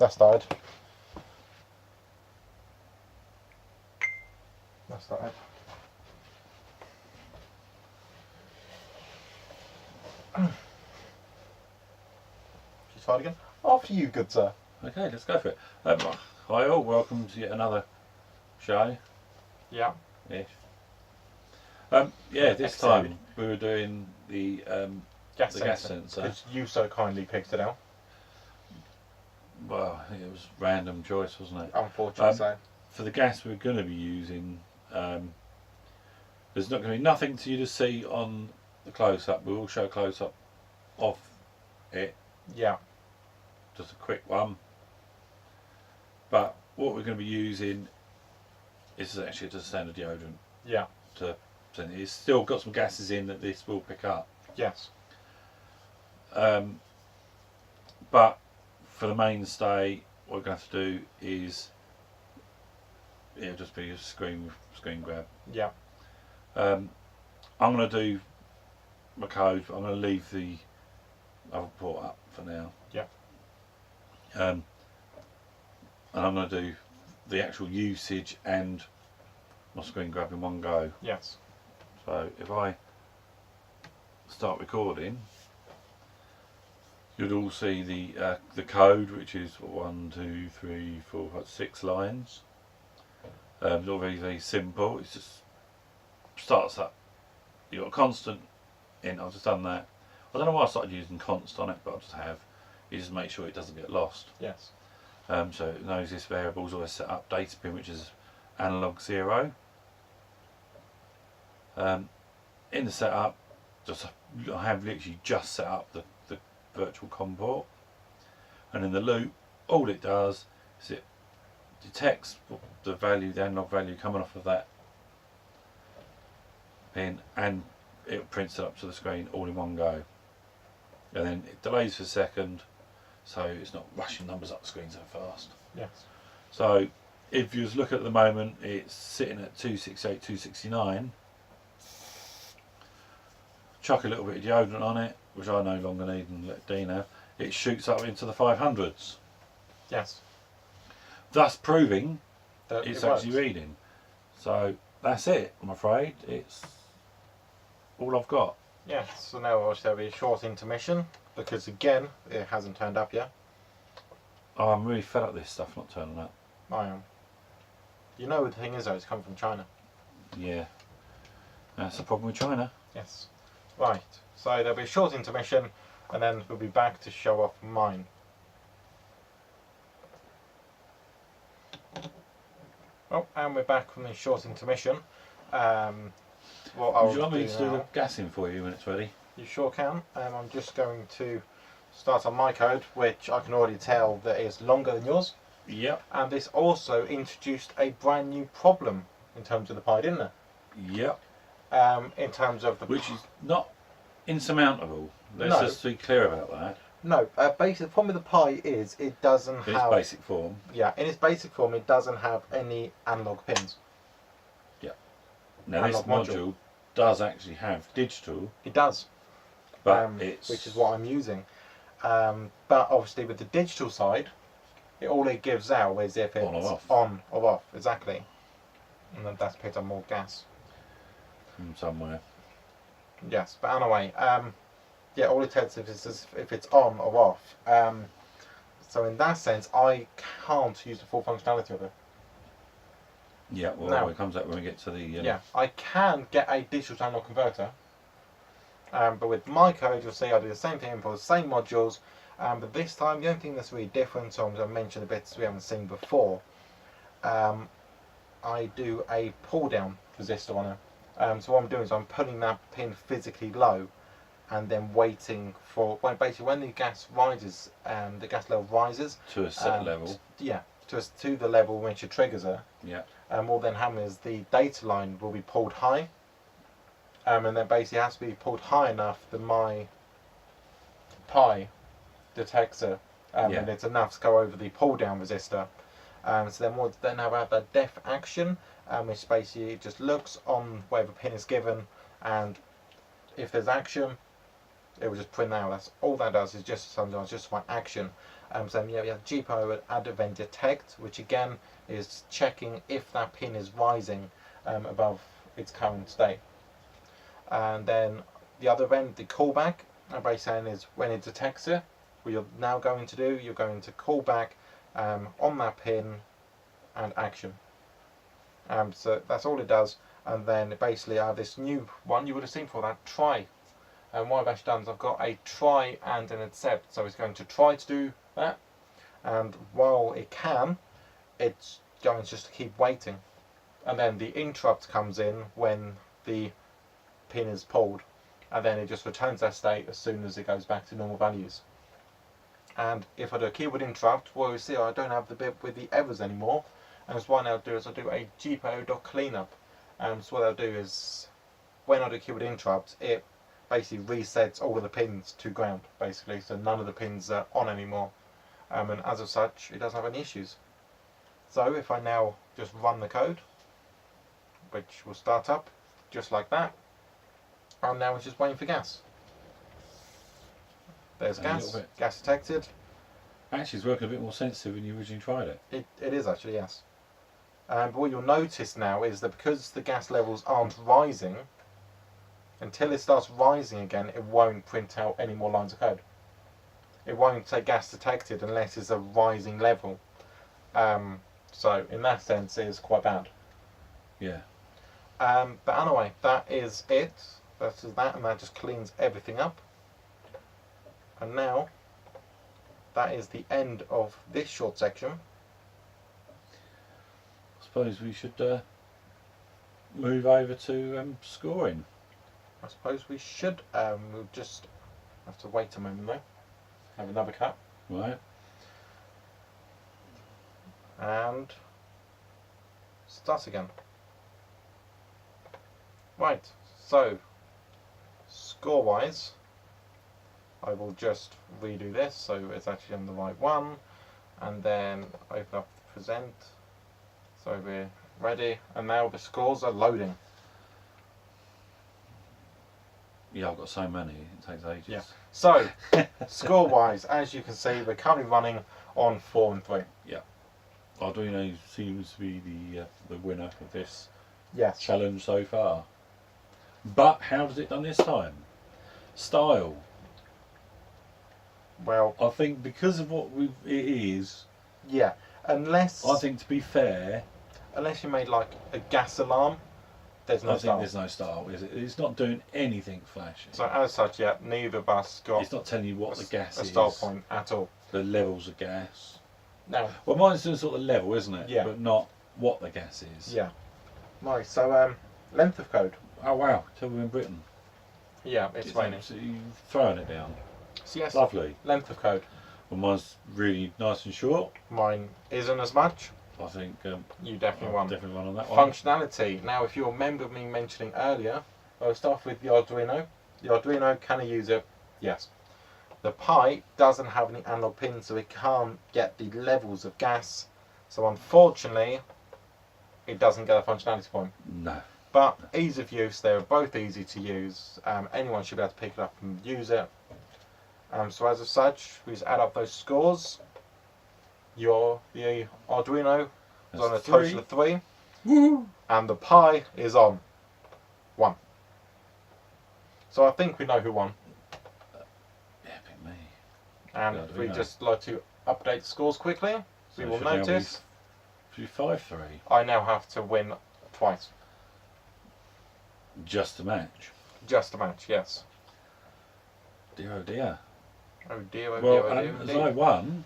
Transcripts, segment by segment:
That started. That started. She's fired again. After you, good sir. Okay, let's go for it. Hi all, welcome to yet another show. Yeah. Ish. Yeah, this time we were doing the gas sensor. Because you so kindly picked it out. Well, it was random choice, wasn't it? Unfortunately, so. For the gas we're going to be using, there's not going to be nothing to you to see on the close-up. We will show a close-up of it. Yeah. Just a quick one. But what we're going to be using is actually just a standard deodorant. Yeah. It's still got some gases in that this will pick up. Yes. But for the mainstay, what we're going to have to do is just be a screen grab. Yeah. I'm going to do my code, but I'm going to leave the other port up for now. Yeah. And I'm going to do the actual usage and my screen grab in one go. Yes. So if I start recording, you'd all see the code, which is 1, 2, 3, 4, 5, 6 lines. It's all very, very simple. It just starts up. You've got a constant in. I've just done that. I don't know why I started using const on it, but I just have. You just make sure it doesn't get lost. Yes. So it knows this variable's always set up data pin, which is analog 0. In the setup, I have literally just set up the virtual COM port, and in the loop, all it does is it detects the analog value coming off of that pin, and it prints it up to the screen all in one go. And then it delays for a second, so it's not rushing numbers up the screen so fast. Yes. So if you just look at the moment, it's sitting at 268, 269. Chuck a little bit of deodorant on it, which I no longer need and let Dean have. It shoots up into the 500s. Yes. Thus proving That it's it actually works. reading. So that's it, I'm afraid. It's all I've got. Yes. So now obviously there'll be a short intermission because again it hasn't turned up yet. Oh, I'm really fed up with this stuff not turning up. I am. You know the thing is though, it's come from China. Yeah. That's the problem with China. Yes. Right. So there'll be a short intermission and then we'll be back to show off mine. Oh, and we're back from the short intermission. What Would you like me to do the gassing for you when it's ready? You sure can. I'm just going to start on my code, which I can already tell that is longer than yours. Yep. And this also introduced a brand new problem in terms of the Pi, didn't it? Yep. In terms of the Which is not insurmountable. Let's No. just be clear about that. No, basically the problem with the Pi is it doesn't In have... its basic form. Yeah, in its basic form it doesn't have any analog pins. Now this Analog module does actually have digital, It does. but it's... Which is what I'm using. But obviously with the digital side, all it gives out is if it's On or off. on or off, exactly. And then that's picked up more gas. from somewhere. Yes, but anyway, yeah, all it tells is if it's on or off. So in that sense, I can't use the full functionality of it. Yeah, well, Now- it comes up when we get to the... Yeah, I can get a digital to analog converter. But with my code, you'll see I do the same thing for the same modules. But this time, the only thing that's really different, so I'm going to mention the bits we haven't seen before. I do a pull down resistor on it. So what I'm doing is I'm pulling that pin physically low, and then waiting for basically when the gas rises, the gas level rises to a set level. Yeah, to the level which it triggers it. Yeah. And what then happens is the data line will be pulled high, and then basically it has to be pulled high enough that my Pi detects it, and it's enough to go over the pull down resistor. So then we'll then have that def action, which basically just looks on whatever pin is given, and if there's action, it will just print out. That's all that does, is just sometimes just one action. So yeah, we have GPIO add event detect, which again is checking if that pin is rising above its current state. And then the other event, the callback, by saying is when it detects it, what you're now going to do, you're going to call back on that pin and action. So that's all it does. And then basically I have this new one you would have seen for that, try. And what I've actually done is I've got a try and an accept. So it's going to try to do that, and while it can, it's going to just keep waiting. And then the interrupt comes in when the pin is pulled, and then it just returns that state as soon as it goes back to normal values. And if I do a keyboard interrupt, well, you see I don't have the bit with the errors anymore, and so what I'll do is I'll do a GPIO.cleanup. So what I'll do is when I do keyboard interrupt, it basically resets all of the pins to ground, basically, so none of the pins are on anymore, and as of such it doesn't have any issues. So if I now just run the code, which will start up just like that, and now it's just waiting for gas. There's gas detected. Actually, it's working a bit more sensitive when you originally tried it. It is actually, yes. But what you'll notice now is that because the gas levels aren't rising, until it starts rising again, it won't print out any more lines of code. It won't say gas detected unless it's a rising level. So in that sense, it is quite bad. Yeah. But anyway, that is it. That is that, and that just cleans everything up. And now, that is the end of this short section. I suppose we should move over to scoring. I suppose we should. We'll just have to wait a moment though. Have another cup. Right. And start again. Right, so score wise, I will just redo this so it's actually on the right one, and then open up the present. So we're ready, and now the scores are loading. Yeah, I've got so many, it takes ages. Yeah. So, score wise, as you can see, we're currently running on 4 and 3. Yeah. Arduino seems to be the winner of this Yes. challenge so far. But how does it done this time? Style. Well, I think because of what it is, yeah. Unless I think to be fair, unless you made like a gas alarm, there's no I think style. there's no style, is it? It's not doing anything flashy. So as such, yeah, neither of us got It's not telling you what the gas a is. style point at all. The levels of gas. No. Well, mine's doing sort of level, isn't it? Yeah. But not what the gas is. Yeah. Right. So length of code. Oh wow! Till we're in Britain. Yeah, it's raining. Absolutely throwing it down. So yes. Lovely. Length of code. Well, mine's really nice and short. Mine isn't as much. I think You definitely I'll won. definitely won on that one. Functionality. Now, if you remember me mentioning earlier, I'll start with the Arduino. The Arduino, can I use it? Yes. The Pi doesn't have any analog pins, so it can't get the levels of gas. So unfortunately, it doesn't get a functionality point. No. But ease of use, they're both easy to use. Anyone should be able to pick it up and use it. So as of such, we just add up those scores. The Arduino is on a total of 3. Woo! And the Pi is on 1. So I think we know who won. Yeah, pick me. And Yeah, if we Arduino. just like to update the scores quickly, we will notice Should be 5-3. I now have to win twice. Just a match. Just a match, yes. Dear oh dear. Oh dear, oh Well, dear, oh dear. as I won,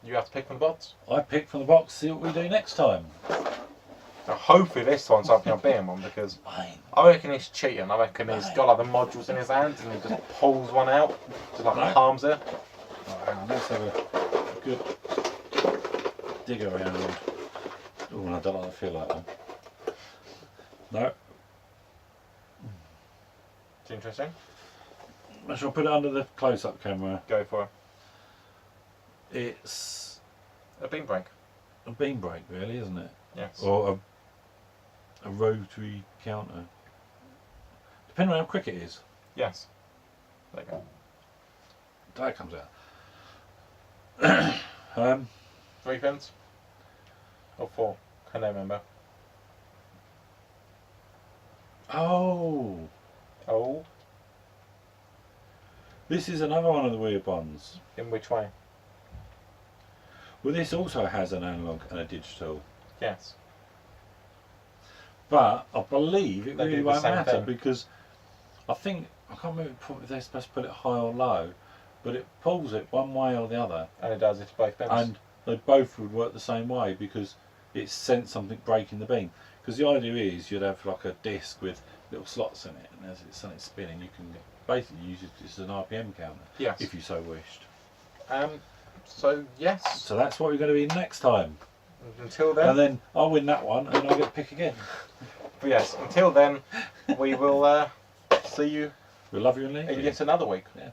You have to pick from the bots. I picked from the box. See what we do next time. Now hopefully this one's something I'm being on, because Fine. I reckon he's cheating. I reckon he's got like the modules in his hands and he just pulls one out, just like No. palms it. Right, hang on, let's have a good dig around. Oh, I don't like to feel like one. No. It's interesting. I shall put it under the close-up camera. Go for it. It's A bean break. a beam brake, really, isn't it? Yes. Or a rotary counter. Depending on how quick it is. Yes. There you go. That comes out. 3 pins? Or 4? Can I remember? Oh, Oh, this is another one of the weird ones. in which way? Well, this also has an analog and a digital, Yes. but I believe it They really do the won't same matter thing. because I can't remember if they're supposed to put it high or low, but it pulls it one way or the other, And it does it to both pins. and they both would work the same way because it sent something breaking the beam. Because the idea is you'd have like a disc with little slots in it, and as it's spinning, you can basically use it as an RPM counter, Yes. if you so wished. So, yes. So that's what we're going to be next time. Until then. And then I'll win that one, and I'll get to pick again. But yes, until then, we will see you We'll love you and leave in you. yet another week. Yeah.